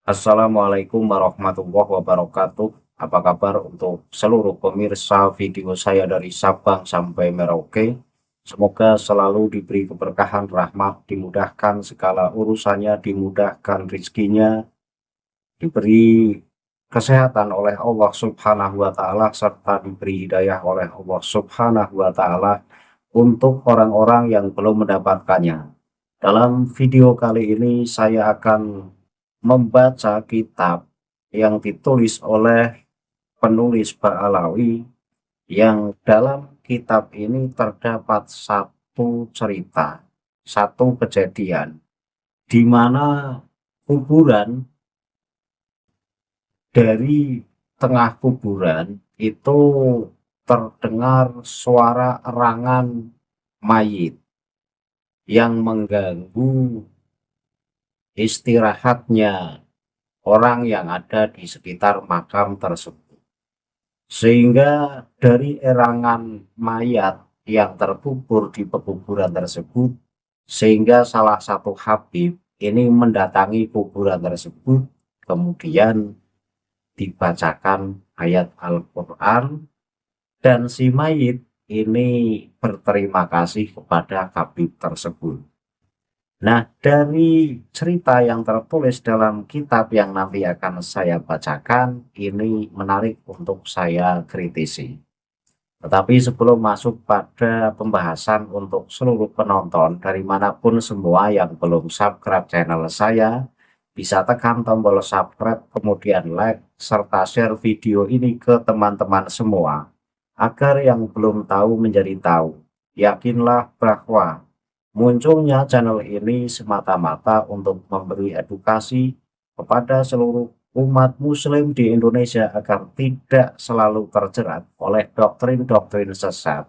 Assalamualaikum warahmatullahi wabarakatuh. Apa kabar untuk seluruh pemirsa video saya dari Sabang sampai Merauke? Semoga selalu diberi keberkahan, rahmat, dimudahkan segala urusannya, dimudahkan rezekinya, diberi kesehatan oleh Allah Subhanahu wa Ta'ala, serta diberi hidayah oleh Allah Subhanahu wa Ta'ala untuk orang-orang yang belum mendapatkannya. Dalam video kali ini, saya akan membaca kitab yang ditulis oleh penulis Ba'alawi, yang dalam kitab ini terdapat satu cerita, satu kejadian di mana kuburan, dari tengah kuburan itu terdengar suara erangan mayit yang mengganggu istirahatnya orang yang ada di sekitar makam tersebut. Sehingga dari erangan mayat yang terkubur di pekuburan tersebut, sehingga salah satu Habib ini mendatangi kuburan tersebut, kemudian dibacakan ayat Al-Quran, dan si mayit ini berterima kasih kepada Habib tersebut. Nah, dari cerita yang tertulis dalam kitab yang nanti akan saya bacakan, ini menarik untuk saya kritisi. Tetapi sebelum masuk pada pembahasan, untuk seluruh penonton dari manapun semua yang belum subscribe channel saya, bisa tekan tombol subscribe, kemudian like, serta share video ini ke teman-teman semua, agar yang belum tahu menjadi tahu. Yakinlah bahwa munculnya channel ini semata-mata untuk memberi edukasi kepada seluruh umat muslim di Indonesia agar tidak selalu terjerat oleh doktrin-doktrin sesat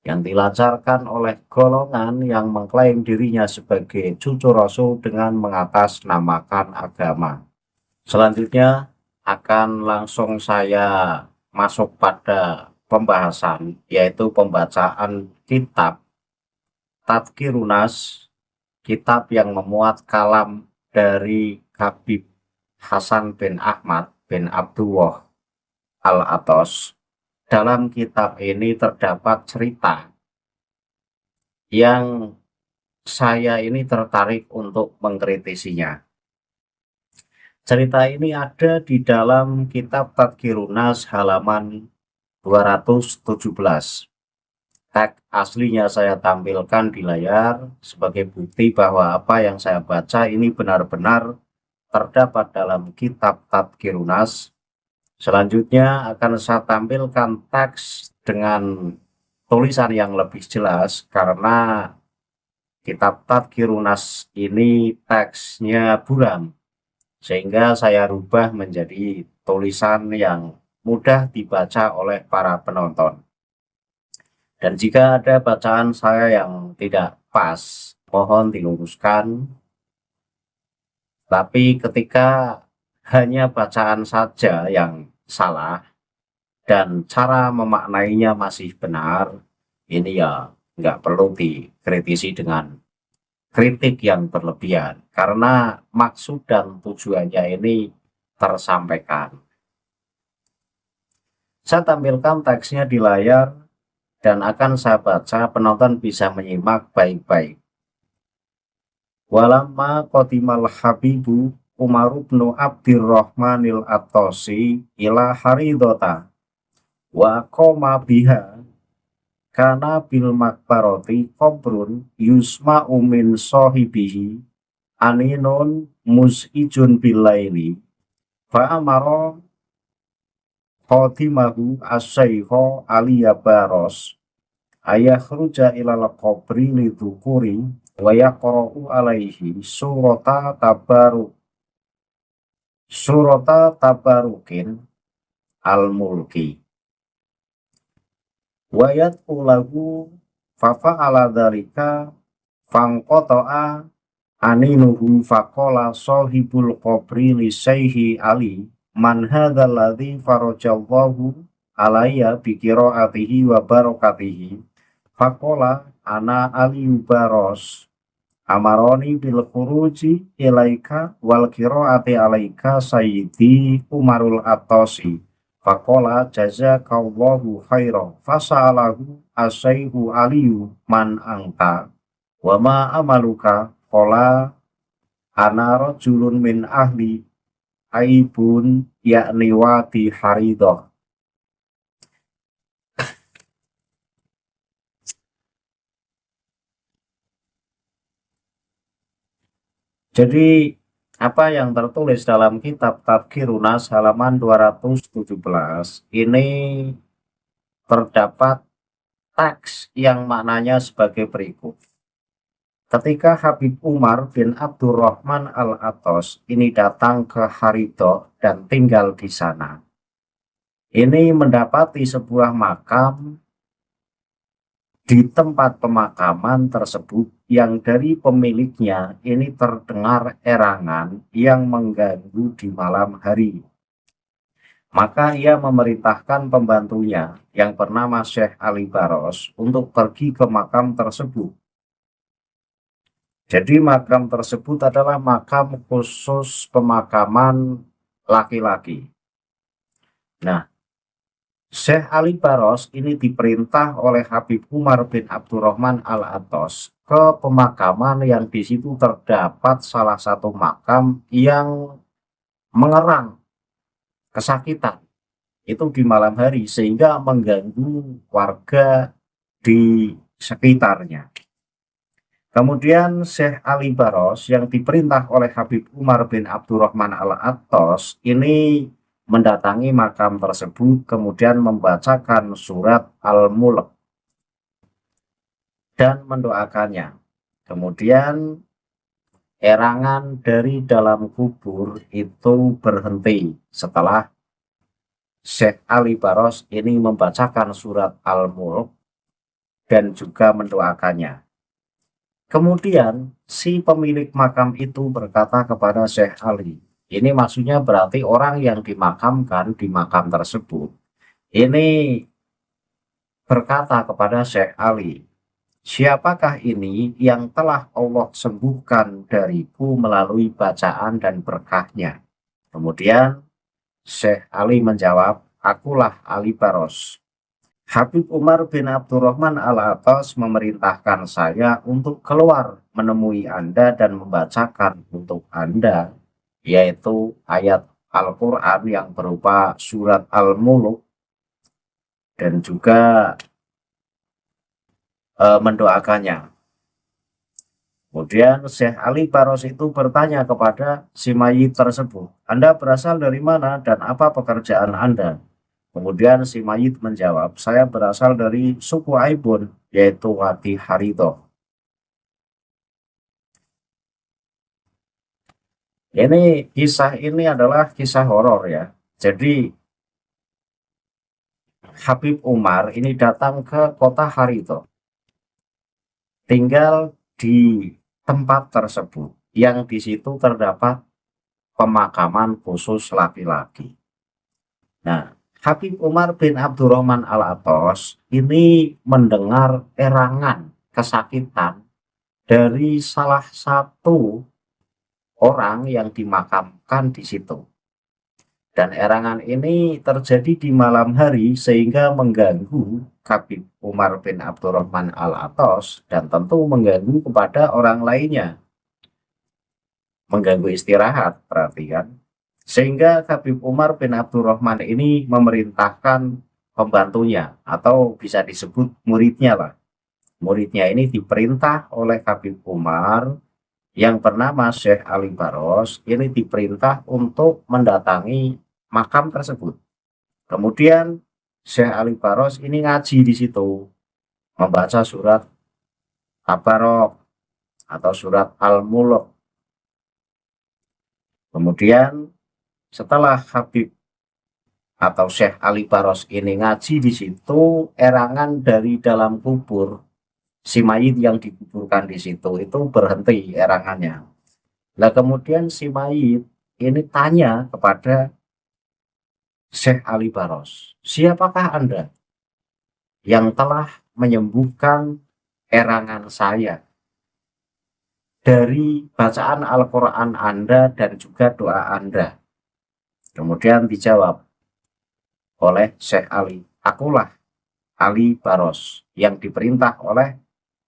yang dilancarkan oleh golongan yang mengklaim dirinya sebagai cucu Rasul dengan mengatasnamakan agama. Selanjutnya akan langsung saya masuk pada pembahasan, yaitu pembacaan kitab Tadkirunas, kitab yang memuat kalam dari Habib Hasan bin Ahmad bin Abdullah Al-Atos. Dalam kitab ini terdapat cerita yang saya ini tertarik untuk mengkritisinya. Cerita ini ada di dalam kitab Tadkirunas halaman 217. Teks aslinya saya tampilkan di layar sebagai bukti bahwa apa yang saya baca ini benar-benar terdapat dalam kitab Tadkirunas. Selanjutnya akan saya tampilkan teks dengan tulisan yang lebih jelas, karena kitab Tadkirunas ini teksnya buram, sehingga saya rubah menjadi tulisan yang mudah dibaca oleh para penonton. Dan jika ada bacaan saya yang tidak pas, mohon diluruskan. Tapi ketika hanya bacaan saja yang salah dan cara memaknainya masih benar, ini ya nggak perlu dikritisi dengan kritik yang berlebihan, karena maksud dan tujuannya ini tersampaikan. Saya tampilkan teksnya di layar dan akan saya baca, penonton bisa menyimak baik-baik. Walamma qadimal Habibu Umar bin Abdurrahmanil At-Tosi ila Haridota wa qoma biha kana bil makbaroti qabrun yusma umin sohibihi aninun mus'ijun bilaili fa amara khatimahu as-saykha aliya baros ayah ruja ilal qabri lidukuri wa yaqra'u alaihi surata tabarukin al-mulki wa yad'u lahu fafa'ala dzalika fangqata'a aninuhu faqala sahibul qabri li sayhi ali man hadzal ladzi farajallahu alayya bi qiraatihi wa barakatihi. Faqala ana Ali Baros amaroni bil khuruji ilaika wal qiraati alaika sayyidi Umarul Atosi faqala jazakallahu khairan fasa'alahu asaihu aliyu man angka wa ma amaluka qala ana rajulun min ahli aibun yakni wati haridah. Jadi apa yang tertulis dalam kitab Tadhkirun Nas halaman 217 ini terdapat teks yang maknanya sebagai berikut. Ketika Habib Umar bin Abdurrahman Al-Atos ini datang ke Harido dan tinggal di sana, ini mendapati sebuah makam di tempat pemakaman tersebut yang dari pemiliknya ini terdengar erangan yang mengganggu di malam hari. Maka ia memerintahkan pembantunya yang bernama Syekh Ali Baros untuk pergi ke makam tersebut. Jadi makam tersebut adalah makam khusus pemakaman laki-laki. Nah, Syekh Ali Baros ini diperintah oleh Habib Umar bin Abdurrahman Al-Atos ke pemakaman yang di situ terdapat salah satu makam yang mengerang kesakitan itu di malam hari sehingga mengganggu warga di sekitarnya. Kemudian Syekh Ali Baros yang diperintah oleh Habib Umar bin Abdurrahman Al-Atos ini mendatangi makam tersebut kemudian membacakan surat Al-Mulk dan mendoakannya. Kemudian erangan dari dalam kubur itu berhenti setelah Syekh Ali Baros ini membacakan surat Al-Mulk dan juga mendoakannya. Kemudian si pemilik makam itu berkata kepada Syekh Ali, ini maksudnya berarti orang yang dimakamkan di makam tersebut, ini berkata kepada Syekh Ali, siapakah ini yang telah Allah sembuhkan dariku melalui bacaan dan berkahnya? Kemudian Syekh Ali menjawab, akulah Ali Baros. Habib Umar bin Abdurrahman Al-Atos memerintahkan saya untuk keluar menemui Anda dan membacakan untuk Anda, yaitu ayat Al-Quran yang berupa surat Al-Mulk dan juga mendoakannya. Kemudian Syekh Ali Baros itu bertanya kepada si mayit tersebut, Anda berasal dari mana dan apa pekerjaan Anda? Kemudian si mayit menjawab, saya berasal dari suku Aibun, yaitu Wati Harido. Ini kisah ini adalah kisah horor ya. Jadi Habib Umar ini datang ke kota Harido, tinggal di tempat tersebut yang di situ terdapat pemakaman khusus laki-laki. Nah, Habib Umar bin Abdurrahman Al-Atos ini mendengar erangan kesakitan dari salah satu orang yang dimakamkan di situ. Dan erangan ini terjadi di malam hari sehingga mengganggu Habib Umar bin Abdurrahman Al-Atos dan tentu mengganggu kepada orang lainnya. Mengganggu istirahat, perhatikan. Sehingga Habib Umar bin Abdurrahman ini memerintahkan pembantunya atau bisa disebut muridnya lah. Muridnya ini diperintah oleh Habib Umar yang bernama Syekh Ali Baros ini diperintah untuk mendatangi makam tersebut. Kemudian Syekh Ali Baros ini ngaji di situ, membaca surat Tabarok atau surat Al-Mulk. Kemudian setelah Habib atau Syekh Ali Baros ini ngaji di situ, erangan dari dalam kubur si mayit yang dikuburkan di situ itu berhenti erangannya. Nah kemudian si mayit ini tanya kepada Syekh Ali Baros, siapakah Anda yang telah menyembuhkan erangan saya dari bacaan Al-Quran Anda dan juga doa Anda? Kemudian dijawab oleh Syekh Ali, akulah Ali Baros yang diperintah oleh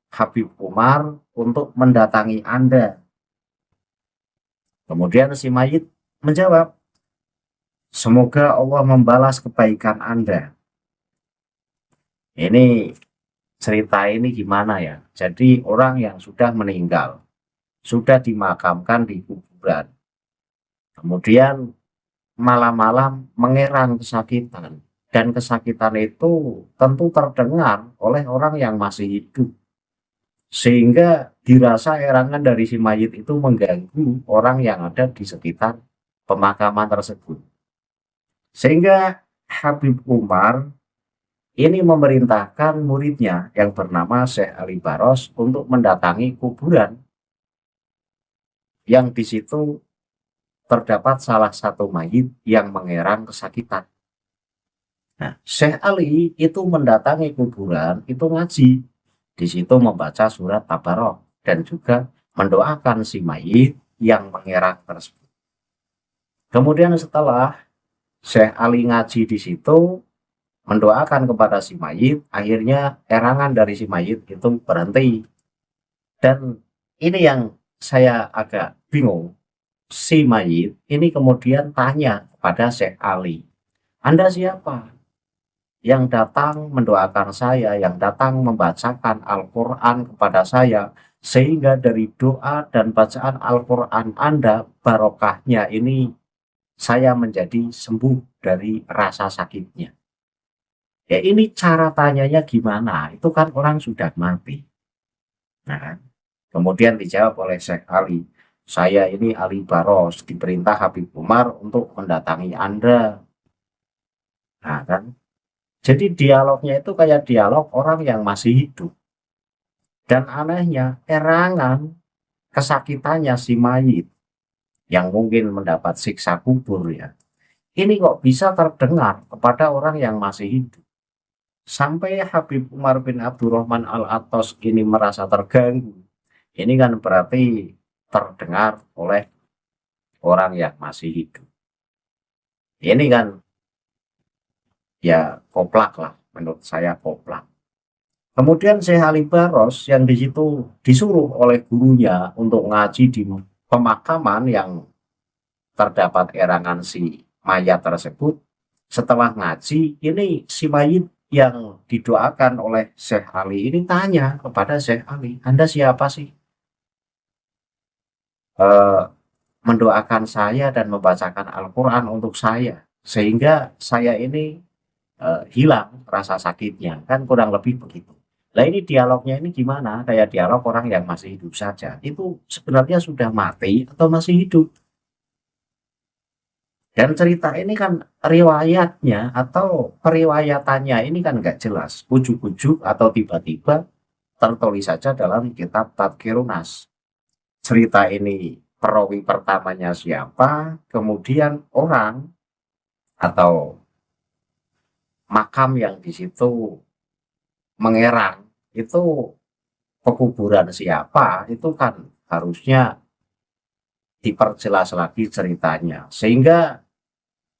Habib Umar untuk mendatangi Anda. Kemudian si mayit menjawab, semoga Allah membalas kebaikan Anda. Ini cerita ini gimana ya? Jadi orang yang sudah meninggal, sudah dimakamkan di kuburan, kemudian malam-malam mengerang kesakitan, dan kesakitan itu tentu terdengar oleh orang yang masih hidup, sehingga dirasa erangan dari si mayit itu mengganggu orang yang ada di sekitar pemakaman tersebut. Sehingga Habib Umar ini memerintahkan muridnya yang bernama Syekh Ali Baros untuk mendatangi kuburan yang di situ terdapat salah satu mayit yang mengerang kesakitan. Nah, Syekh Ali itu mendatangi kuburan, itu ngaji. Di situ membaca surat Tabarok dan juga mendoakan si mayit yang mengerang tersebut. Kemudian setelah Syekh Ali ngaji di situ, mendoakan kepada si mayit, akhirnya erangan dari si mayit itu berhenti. Dan ini yang saya agak bingung. Si mayit ini kemudian tanya kepada Syekh Ali, Anda siapa? Yang datang mendoakan saya, yang datang membacakan Al-Quran kepada saya, sehingga dari doa dan bacaan Al-Quran Anda, barokahnya ini saya menjadi sembuh dari rasa sakitnya. Ya ini cara tanyanya gimana? Itu kan orang sudah mati. Nah, kemudian dijawab oleh Syekh Ali, saya ini Ali Baros, diperintah Habib Umar untuk mendatangi Anda. Nah kan, jadi dialognya itu kayak dialog orang yang masih hidup. Dan anehnya, erangan kesakitannya si mayit yang mungkin mendapat siksa kubur ya, ini kok bisa terdengar kepada orang yang masih hidup. Sampai Habib Umar bin Abdurrahman Al-Attas ini merasa terganggu. Ini kan berarti terdengar oleh orang yang masih hidup. Ini kan ya koplak lah, menurut saya koplak. Kemudian Syekh Ali Baros yang di situ disuruh oleh gurunya untuk ngaji di pemakaman yang terdapat erangan si mayat tersebut. Setelah ngaji, ini si mayit yang didoakan oleh Syekh Ali ini tanya kepada Syekh Ali, Anda siapa sih? Eh, mendoakan saya dan membacakan Al-Quran untuk saya, sehingga saya ini hilang rasa sakitnya, kan kurang lebih begitu. Nah ini dialognya ini gimana? Kayak dialog orang yang masih hidup saja. Itu sebenarnya sudah mati atau masih hidup? Dan cerita ini kan riwayatnya atau periwayatannya ini kan nggak jelas. Ujuk-ujuk atau tiba-tiba tertulis saja dalam kitab Tadkirunas. Cerita ini perawi pertamanya siapa, kemudian orang atau makam yang di situ mengerang itu pekuburan siapa, itu kan harusnya diperjelas lagi ceritanya. Sehingga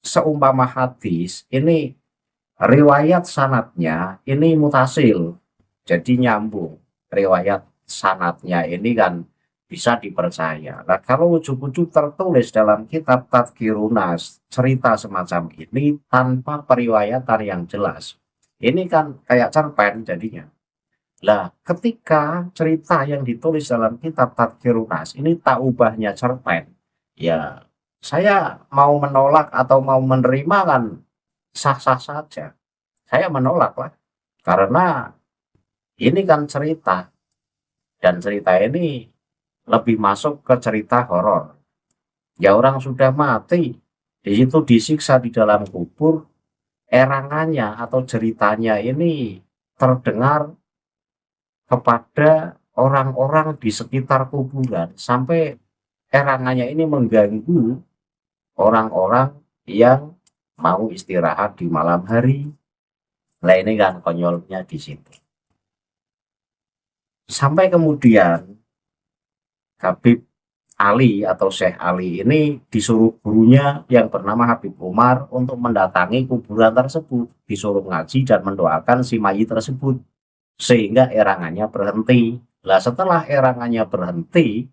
seumpama hadis ini riwayat sanatnya ini mutasil, jadi nyambung. Riwayat sanatnya ini kan bisa dipercaya. Nah, kalau ujuk-ujuk tertulis dalam kitab Tadkirunas cerita semacam ini tanpa periwayatan yang jelas, ini kan kayak cerpen jadinya. Lah, ketika cerita yang ditulis dalam kitab Tadkirunas ini tak ubahnya cerpen, ya saya mau menolak atau mau menerima kan sah-sah saja. Saya menolak lah, karena ini kan cerita, dan cerita ini lebih masuk ke cerita horor. Ya orang sudah mati, di situ disiksa di dalam kubur, erangannya atau ceritanya ini terdengar kepada orang-orang di sekitar kuburan, sampai erangannya ini mengganggu orang-orang yang mau istirahat di malam hari. Nah ini kan konyolnya di situ. Sampai kemudian Habib Ali atau Syekh Ali ini disuruh gurunya yang bernama Habib Umar untuk mendatangi kuburan tersebut, disuruh ngaji dan mendoakan si mayit tersebut sehingga erangannya berhenti. Lah setelah erangannya berhenti,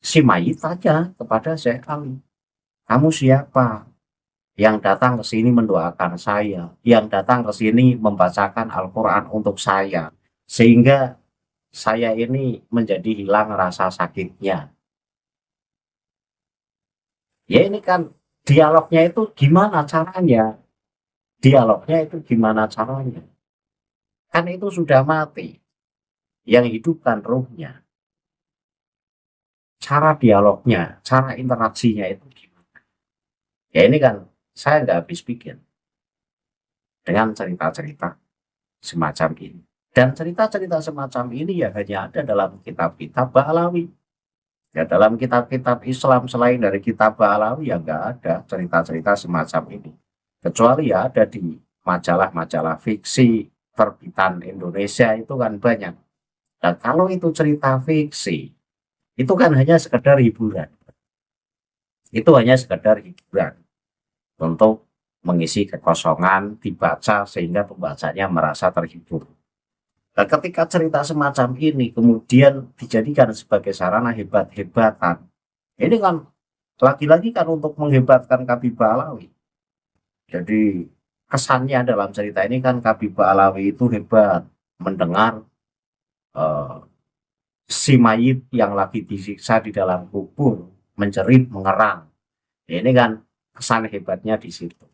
si mayit tanya kepada Syekh Ali, "Kamu siapa? Yang datang ke sini mendoakan saya, yang datang ke sini membacakan Al-Quran untuk saya, sehingga saya ini menjadi hilang rasa sakitnya." Ya ini kan dialognya itu gimana caranya? Dialognya itu gimana caranya? Kan itu sudah mati, yang hidupkan ruhnya. Cara dialognya, cara interaksinya itu gimana? Ya ini kan saya nggak habis pikir dengan cerita-cerita semacam ini. Dan cerita-cerita semacam ini ya hanya ada dalam kitab-kitab Ba'alawi. Ya dalam kitab-kitab Islam selain dari kitab Ba'alawi ya nggak ada cerita-cerita semacam ini. Kecuali ya ada di majalah-majalah fiksi terbitan Indonesia itu kan banyak. Nah kalau itu cerita fiksi, itu kan hanya sekedar hiburan. Itu hanya sekedar hiburan untuk mengisi kekosongan dibaca sehingga pembacanya merasa terhibur. Nah, ketika cerita semacam ini kemudian dijadikan sebagai sarana hebat-hebatan, ini kan lagi-lagi kan untuk menghebatkan Kabibah Alawi. Jadi kesannya dalam cerita ini kan Kabibah Alawi itu hebat mendengar eh, si mayit yang lagi disiksa di dalam kubur menjerit mengerang. Ini kan kesan hebatnya di situ.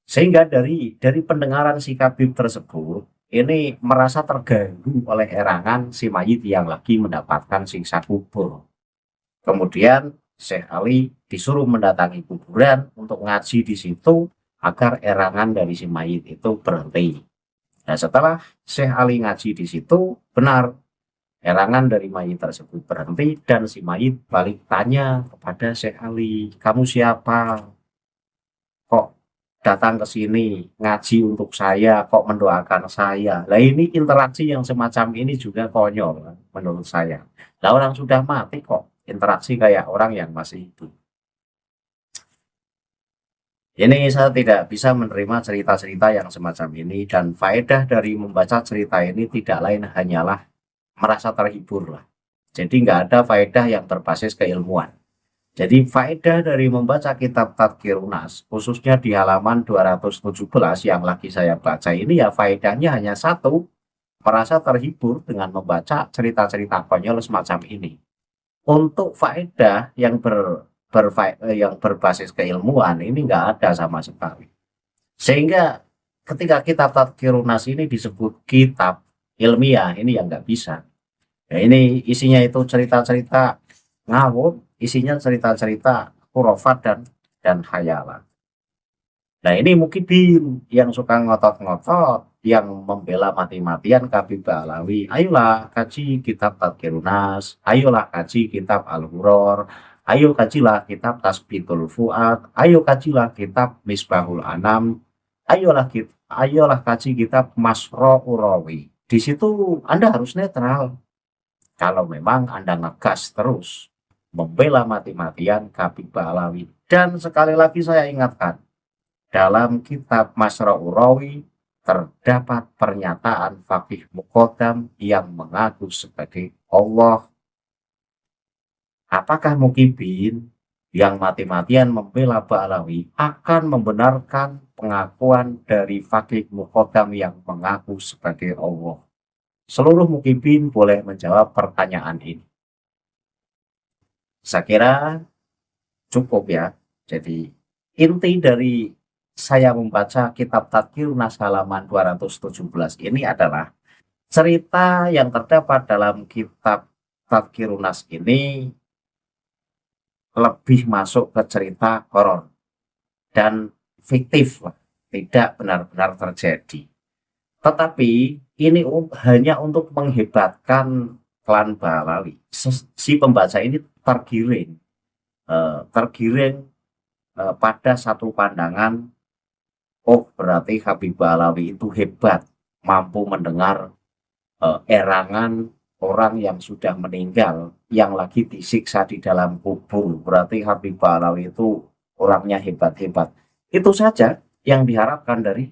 Sehingga dari pendengaran si Kabib tersebut ini merasa terganggu oleh erangan si mayit yang lagi mendapatkan siksa kubur. Kemudian Syekh Ali disuruh mendatangi kuburan untuk ngaji di situ agar erangan dari si mayit itu berhenti. Nah, setelah Syekh Ali ngaji di situ, benar erangan dari mayit tersebut berhenti dan si mayit balik tanya kepada Syekh Ali, "Kamu siapa? Kok datang ke sini ngaji untuk saya, kok mendoakan saya?" Lah ini interaksi yang semacam ini juga konyol menurut saya. Lah orang sudah mati kok interaksi kayak orang yang masih hidup. Ini saya tidak bisa menerima cerita-cerita yang semacam ini dan faedah dari membaca cerita ini tidak lain hanyalah merasa terhibur lah. Jadi nggak ada faedah yang berbasis keilmuan. Jadi faedah dari membaca kitab Tadkirun Nas, khususnya di halaman 217 yang lagi saya baca ini ya faedahnya hanya satu, merasa terhibur dengan membaca cerita-cerita konyol semacam ini. Untuk faedah yang berbasis keilmuan ini nggak ada sama sekali. Sehingga ketika kitab Tadkirun Nas ini disebut kitab ilmiah, ini yang nggak bisa. Ya, ini isinya itu cerita-cerita ngawur, isinya cerita-cerita khurafat dan khayalan. Nah ini mungkin yang suka ngotot-ngotot, yang membela mati-matian Kabibah Alawi. Ayolah kaji kitab Tadkirun Nas, ayolah kaji kitab Al-Huror, ayo kajilah kitab Tasbitul Fuad, ayo kajilah kitab Misbahul Anam, ayolah kaji kitab Masro Urawi. Di situ Anda harus netral. Kalau memang Anda ngegas terus membela mati-matian Kabibah Alawi. Dan sekali lagi saya ingatkan, dalam kitab Masra'u Rawi terdapat pernyataan Faqih Muqaddam yang mengaku sebagai Allah. Apakah Mukibin yang mati-matian membela Ba'alawi akan membenarkan pengakuan dari Faqih Muqaddam yang mengaku sebagai Allah? Seluruh Mukibin boleh menjawab pertanyaan ini. Saya kira cukup ya. Jadi inti dari saya membaca kitab Tadkirun Nas halaman 217 ini adalah cerita yang terdapat dalam kitab Tadkirun Nas ini lebih masuk ke cerita horor dan fiktif, tidak benar-benar terjadi. Tetapi ini hanya untuk menghebatkan klan Ba'alawi. Si pembaca ini tergiring pada satu pandangan, oh berarti Habibah Alawi itu hebat, mampu mendengar erangan orang yang sudah meninggal yang lagi disiksa di dalam kubur. Berarti Habib Ba'alawi itu orangnya hebat-hebat. Itu saja yang diharapkan dari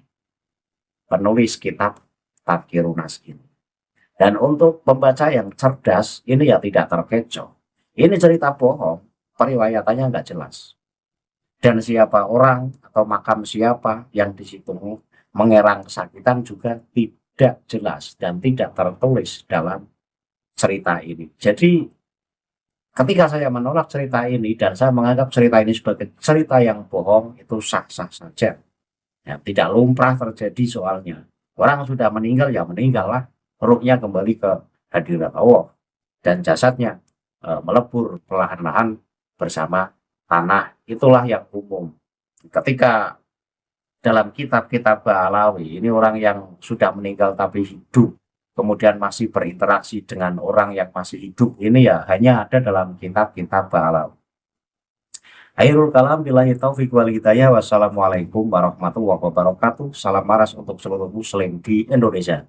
penulis kitab Tadkirunas ini. Dan untuk pembaca yang cerdas, ini ya tidak terkecoh. Ini cerita bohong, periwayatannya nggak jelas. Dan siapa orang atau makam siapa yang di situ mengerang kesakitan juga tidak jelas dan tidak tertulis dalam cerita ini. Jadi ketika saya menolak cerita ini dan saya menganggap cerita ini sebagai cerita yang bohong, itu sah-sah saja. Ya, tidak lumrah terjadi soalnya. Orang sudah meninggal ya meninggal lah, ruhnya kembali ke hadirat Allah dan jasadnya melebur perlahan-lahan bersama tanah. Itulah yang umum. Ketika dalam kitab-kitab Ba'alawi, ini orang yang sudah meninggal tapi hidup, kemudian masih berinteraksi dengan orang yang masih hidup, ini ya hanya ada dalam kitab-kitab Ba'alawi. Akhirul kalam billahi taufiq wal hidayah. Wassalamualaikum warahmatullahi wabarakatuh. Salam maras untuk seluruh muslim di Indonesia.